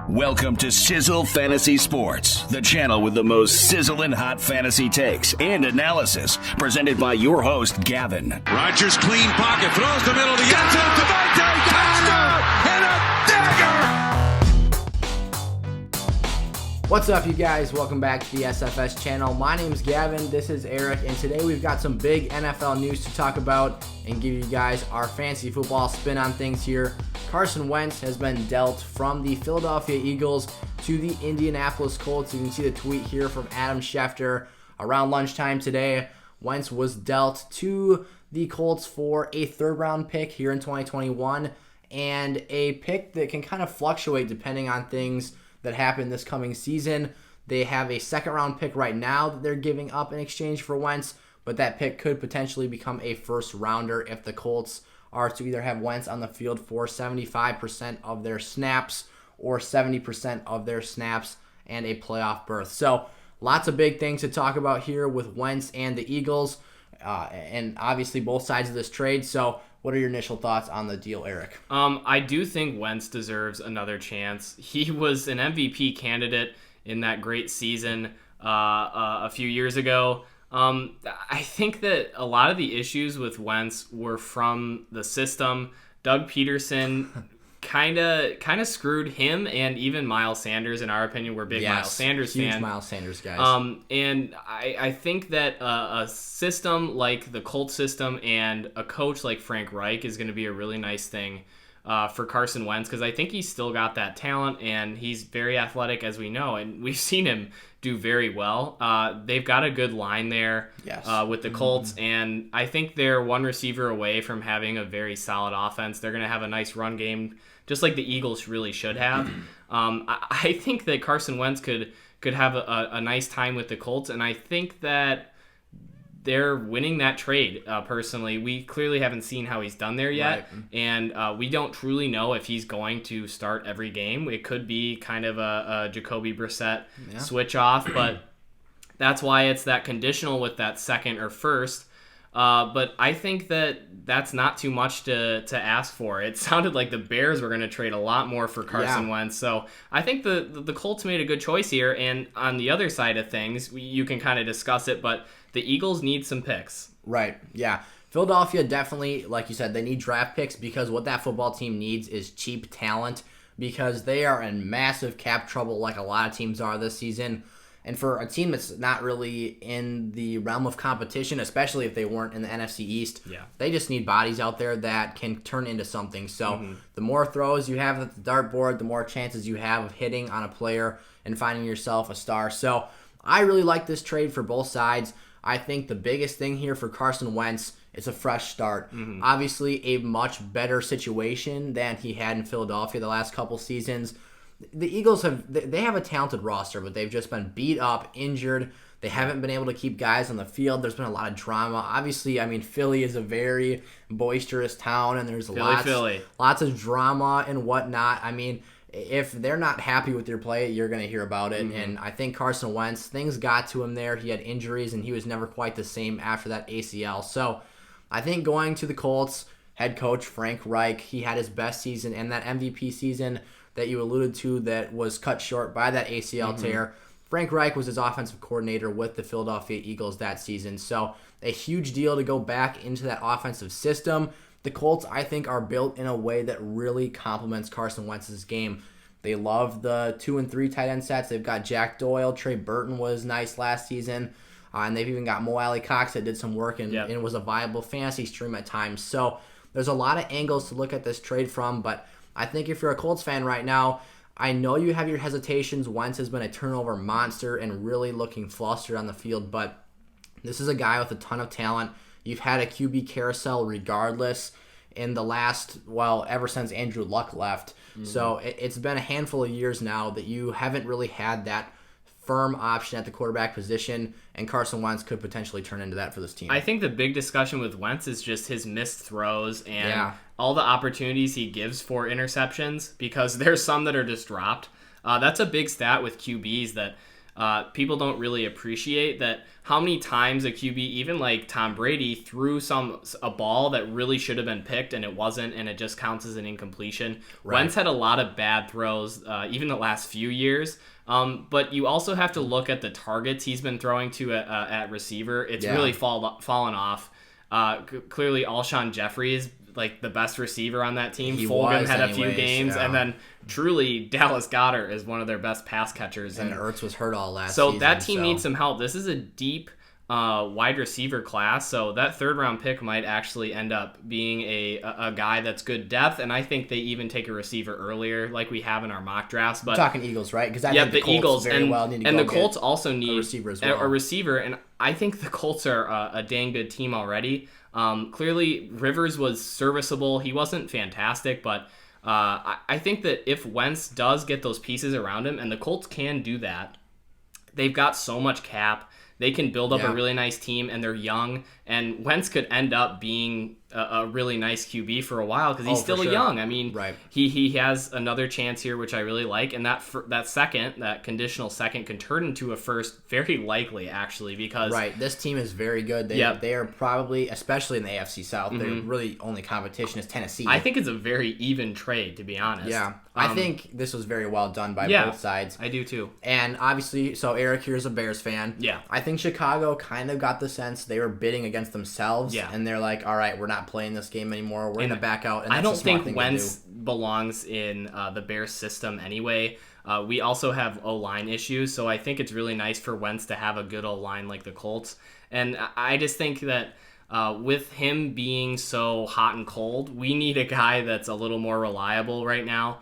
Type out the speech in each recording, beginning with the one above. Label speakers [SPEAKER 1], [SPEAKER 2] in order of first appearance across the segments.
[SPEAKER 1] Welcome to Sizzle Fantasy Sports, the channel with the most sizzling hot fantasy takes and analysis, presented by your host, Gavin.
[SPEAKER 2] Rodgers clean pocket, throws the middle of the end zone. Devontae, touchdown, and a dagger!
[SPEAKER 3] What's up, you guys? Welcome back to the SFS channel. My name is Gavin, this is Eric, and today we've got some big NFL news to talk about and give you guys our fantasy football spin on things here. Carson Wentz has been dealt from the Philadelphia Eagles to the Indianapolis Colts. You can see the tweet here from Adam Schefter. Around lunchtime today, Wentz was dealt to the Colts for a third-round pick here in 2021 and a pick that can kind of fluctuate depending on things that happen this coming season. They have a second-round pick right now that they're giving up in exchange for Wentz, but that pick could potentially become a first-rounder if the Colts are to either have Wentz on the field for 75% of their snaps or 70% of their snaps and a playoff berth. So lots of big things to talk about here with Wentz and the Eagles, and obviously both sides of this trade. So what are your initial thoughts on the deal, Eric?
[SPEAKER 4] I do think Wentz deserves another chance. He was an MVP candidate in that great season a few years ago. I think that a lot of the issues with Wentz were from the system. Doug Peterson kind of screwed him and even Miles Sanders, in our opinion. We're big Miles Sanders fans.
[SPEAKER 3] Huge Miles Sanders guys.
[SPEAKER 4] And I think that a system like the Colts system and a coach like Frank Reich is going to be a really nice thing for Carson Wentz, because I think he's still got that talent and he's very athletic, as we know, and we've seen him do very well. They've got a good line there with the Colts, and I think they're one receiver away from having a very solid offense. They're going to have a nice run game, just like the Eagles really should have. I think that Carson Wentz could have a nice time with the Colts, and I think that they're winning that trade. Personally, we clearly haven't seen how he's done there yet, right. And we don't truly know if he's going to start every game. It could be kind of a Jacoby Brissett switch off, but that's why it's that conditional with that second or first. But I think that that's not too much to ask for. It sounded like the Bears were going to trade a lot more for Carson Wentz. So I think the Colts made a good choice here. And on the other side of things, you can kind of discuss it, but the Eagles need some picks.
[SPEAKER 3] Right, yeah. Philadelphia definitely, like you said, they need draft picks, because what that football team needs is cheap talent, because they are in massive cap trouble like a lot of teams are this season. And for a team that's not really in the realm of competition, especially if they weren't in the NFC East, they just need bodies out there that can turn into something. So the more throws you have at the dartboard, the more chances you have of hitting on a player and finding yourself a star. So I really like this trade for both sides. I think the biggest thing here for Carson Wentz is a fresh start. Obviously, a much better situation than he had in Philadelphia the last couple seasons. The Eagles have a talented roster, but they've just been beat up, injured. They haven't been able to keep guys on the field. There's been a lot of drama. Obviously, I mean, Philly is a very boisterous town, and there's lots of drama and whatnot. I mean, if they're not happy with your play, you're going to hear about it. And I think Carson Wentz, things got to him there. He had injuries, and he was never quite the same after that ACL. So I think going to the Colts, head coach Frank Reich, he had his best season, and that MVP season that you alluded to that was cut short by that ACL tear. Frank Reich was his offensive coordinator with the Philadelphia Eagles that season. So a huge deal to go back into that offensive system. The Colts, I think, are built in a way that really complements Carson Wentz's game. They love the 2 and 3 tight end sets. They've got Jack Doyle. Trey Burton was nice last season. And they've even got Mo Alley Cox that did some work and was a viable fantasy stream at times. So there's a lot of angles to look at this trade from. But I think if you're a Colts fan right now, I know you have your hesitations. Wentz has been a turnover monster and really looking flustered on the field. But this is a guy with a ton of talent. You've had a QB carousel regardless in the last, ever since Andrew Luck left. So it's been a handful of years now that you haven't really had that firm option at the quarterback position, and Carson Wentz could potentially turn into that for this team.
[SPEAKER 4] I think the big discussion with Wentz is just his missed throws and all the opportunities he gives for interceptions, because there's some that are just dropped. That's a big stat with QBs that people don't really appreciate that how many times a QB, even like Tom Brady, threw a ball that really should have been picked and it wasn't, and it just counts as an incompletion.
[SPEAKER 3] Right.
[SPEAKER 4] Wentz had a lot of bad throws, even the last few years. But you also have to look at the targets he's been throwing to at receiver. It's really fallen off. Clearly, Alshon Jeffrey is like the best receiver on that team. Fulgham had a few games, and then truly Dallas Goedert is one of their best pass catchers.
[SPEAKER 3] And Ertz was hurt all last season.
[SPEAKER 4] So that team needs some help. This is a deep wide receiver class, so that third-round pick might actually end up being a guy that's good depth, and I think they even take a receiver earlier, like we have in our mock drafts. But
[SPEAKER 3] I'm talking Eagles, right? Because
[SPEAKER 4] the Eagles and the Colts also need
[SPEAKER 3] a receiver as well.
[SPEAKER 4] A receiver, and I think the Colts are a dang good team already. Clearly, Rivers was serviceable. He wasn't fantastic, but I think that if Wentz does get those pieces around him, and the Colts can do that, they've got so much cap. They can build up a really nice team, and they're young. And Wentz could end up being a really nice QB for a while because he's still young. I mean, he has another chance here, which I really like. And that conditional second can turn into a first, very likely, actually, because
[SPEAKER 3] this team is very good. They are probably, especially in the AFC South, their really only competition is Tennessee.
[SPEAKER 4] I think it's a very even trade, to be honest.
[SPEAKER 3] Yeah, I think this was very well done by both sides.
[SPEAKER 4] I do too.
[SPEAKER 3] And obviously, so Erik here's a Bears fan.
[SPEAKER 4] Yeah,
[SPEAKER 3] I think Chicago kind of got the sense they were bidding against themselves. Yeah, and they're like, all right, we're not playing this game anymore. We're going to back out. And
[SPEAKER 4] I don't think Wentz belongs in the Bears system anyway. We also have O-line issues, so I think it's really nice for Wentz to have a good O-line like the Colts. And I just think that with him being so hot and cold, we need a guy that's a little more reliable right now.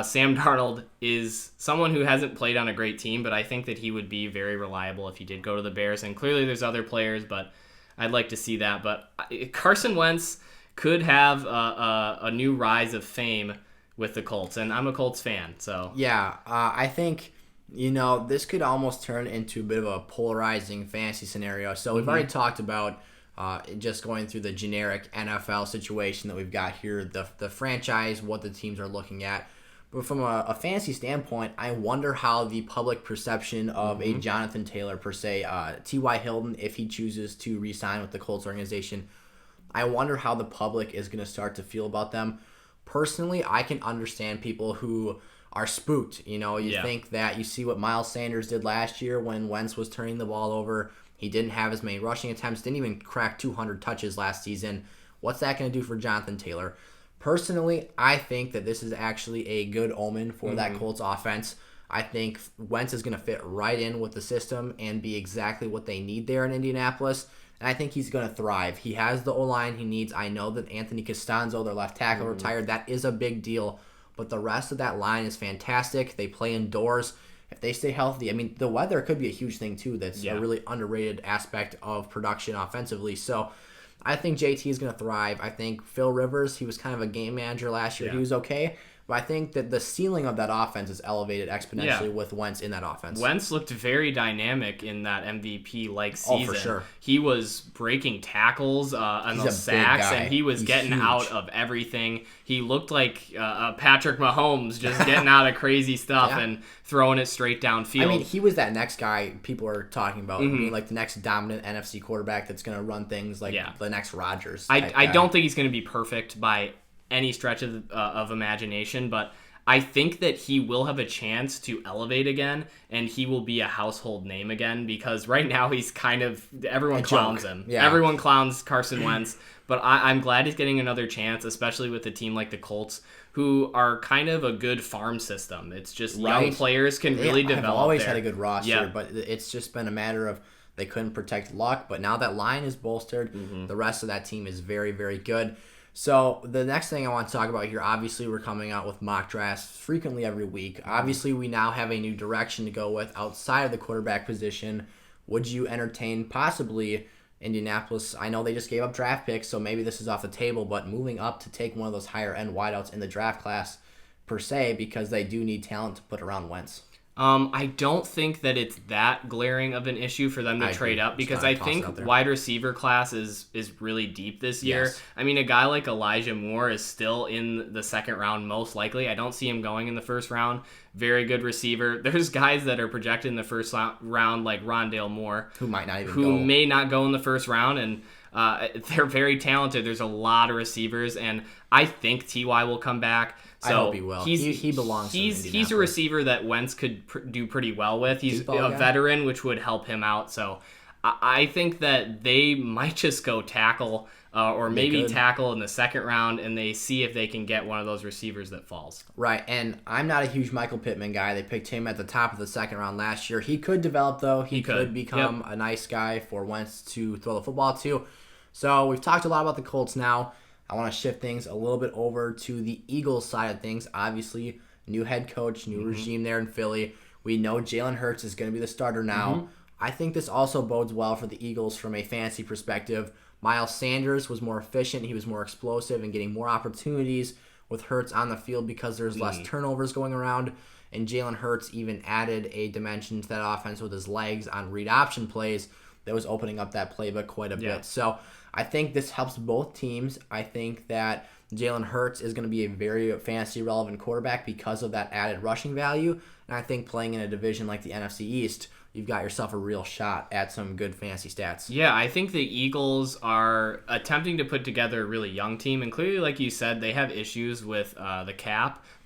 [SPEAKER 4] Sam Darnold is someone who hasn't played on a great team, but I think that he would be very reliable if he did go to the Bears. And clearly there's other players, but I'd like to see that. But Carson Wentz could have a new rise of fame with the Colts, and I'm a Colts fan. So
[SPEAKER 3] yeah, I think this could almost turn into a bit of a polarizing fantasy scenario. So we've already talked about just going through the generic NFL situation that we've got here, the franchise, what the teams are looking at. But from a fantasy standpoint, I wonder how the public perception of a Jonathan Taylor, per se, T.Y. Hilton, if he chooses to re-sign with the Colts organization, I wonder how the public is going to start to feel about them. Personally, I can understand people who are spooked. You think that you see what Miles Sanders did last year when Wentz was turning the ball over. He didn't have as many rushing attempts, didn't even crack 200 touches last season. What's that going to do for Jonathan Taylor? Personally, I think that this is actually a good omen for that Colts offense. I think Wentz is going to fit right in with the system and be exactly what they need there in Indianapolis. And I think he's going to thrive. He has the O-line he needs. I know that Anthony Costanzo, their left tackle, retired. That is a big deal. But the rest of that line is fantastic. They play indoors. If they stay healthy, I mean, the weather could be a huge thing too. That's a really underrated aspect of production offensively. So I think JT is going to thrive. I think Phil Rivers, he was kind of a game manager last year. He was okay. But I think that the ceiling of that offense is elevated exponentially with Wentz in that offense.
[SPEAKER 4] Wentz looked very dynamic in that MVP-like season.
[SPEAKER 3] Oh, for sure.
[SPEAKER 4] He was breaking tackles on those sacks, and he was getting huge out of everything. He looked like Patrick Mahomes, just getting out of crazy stuff and throwing it straight downfield.
[SPEAKER 3] I mean, he was that next guy people are talking about being like the next dominant NFC quarterback that's going to run things like the next Rodgers.
[SPEAKER 4] I don't think he's going to be perfect by any stretch of imagination, but I think that he will have a chance to elevate again, and he will be a household name again, because right now he's kind of, everyone clowns him. Yeah. Everyone clowns Carson Wentz, but I'm glad he's getting another chance, especially with a team like the Colts, who are kind of a good farm system. It's just young players can really develop. They've
[SPEAKER 3] always had a good roster, but it's just been a matter of they couldn't protect Luck, but now that line is bolstered, the rest of that team is very, very good. So the next thing I want to talk about here, obviously we're coming out with mock drafts frequently every week. Obviously we now have a new direction to go with outside of the quarterback position. Would you entertain possibly Indianapolis? I know they just gave up draft picks, so maybe this is off the table, but moving up to take one of those higher end wideouts in the draft class per se, because they do need talent to put around Wentz.
[SPEAKER 4] I don't think that it's that glaring of an issue for them to trade up, because I think wide receiver class is really deep this year.
[SPEAKER 3] Yes.
[SPEAKER 4] I mean, a guy like Elijah Moore is still in the second round most likely. I don't see him going in the first round. Very good receiver. There's guys that are projected in the first round like Rondale Moore,
[SPEAKER 3] who might not even
[SPEAKER 4] who may not go in the first round, and they're very talented. There's a lot of receivers, and I think T.Y. will come back. So
[SPEAKER 3] I hope he will. He belongs.
[SPEAKER 4] He's a receiver that Wentz could do pretty well with. He's a veteran, which would help him out. So I think that they might just go tackle, or maybe tackle in the second round, and they see if they can get one of those receivers that falls.
[SPEAKER 3] Right, and I'm not a huge Michael Pittman guy. They picked him at the top of the second round last year. He could develop, though. He could become a nice guy for Wentz to throw the football to. So we've talked a lot about the Colts now. I want to shift things a little bit over to the Eagles side of things. Obviously, new head coach, new regime there in Philly. We know Jalen Hurts is going to be the starter now. I think this also bodes well for the Eagles from a fantasy perspective. Miles Sanders was more efficient. He was more explosive and getting more opportunities with Hurts on the field because there's less turnovers going around. And Jalen Hurts even added a dimension to that offense with his legs on read option plays that was opening up that playbook quite a bit. So I think this helps both teams. I think that Jalen Hurts is going to be a very fantasy-relevant quarterback because of that added rushing value. And I think playing in a division like the NFC East, you've got yourself a real shot at some good fantasy stats.
[SPEAKER 4] Yeah, I think the Eagles are attempting to put together a really young team. And clearly, like you said, they have issues with the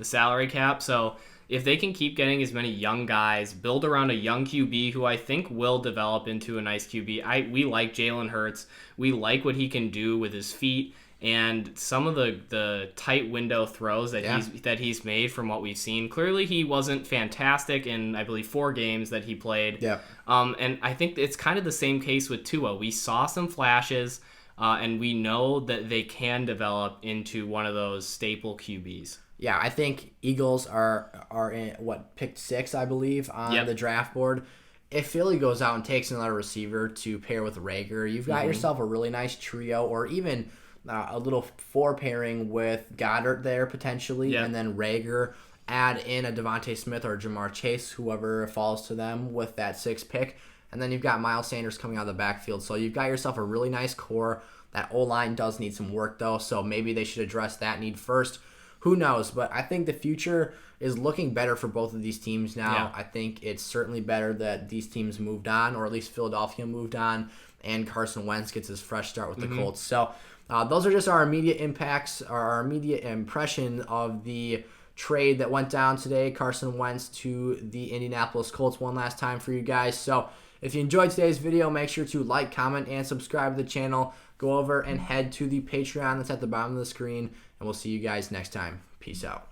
[SPEAKER 4] salary cap. So if they can keep getting as many young guys, build around a young QB who I think will develop into a nice QB. We like Jalen Hurts. We like what he can do with his feet and some of the tight window throws that he's made from what we've seen. Clearly, he wasn't fantastic in, I believe, 4 games that he played.
[SPEAKER 3] Yeah.
[SPEAKER 4] And I think it's kind of the same case with Tua. We saw some flashes, and we know that they can develop into one of those staple QBs.
[SPEAKER 3] Yeah, I think Eagles are in picked 6, I believe, on the draft board. If Philly goes out and takes another receiver to pair with Rager, you've got yourself a really nice trio, or even a little 4 pairing with Goddard there potentially, and then Rager. Add in a Devontae Smith or Jamar Chase, whoever falls to them with that 6th pick, and then you've got Miles Sanders coming out of the backfield. So you've got yourself a really nice core. That O-line does need some work though, so maybe they should address that need first. Who knows? But I think the future is looking better for both of these teams now.
[SPEAKER 4] Yeah.
[SPEAKER 3] I think it's certainly better that these teams moved on, or at least Philadelphia moved on, and Carson Wentz gets his fresh start with the Colts. So those are just our immediate impacts, or our immediate impression of the trade that went down today. Carson Wentz to the Indianapolis Colts one last time for you guys. So if you enjoyed today's video, make sure to like, comment, and subscribe to the channel. Go over and head to the Patreon that's at the bottom of the screen, and we'll see you guys next time. Peace out.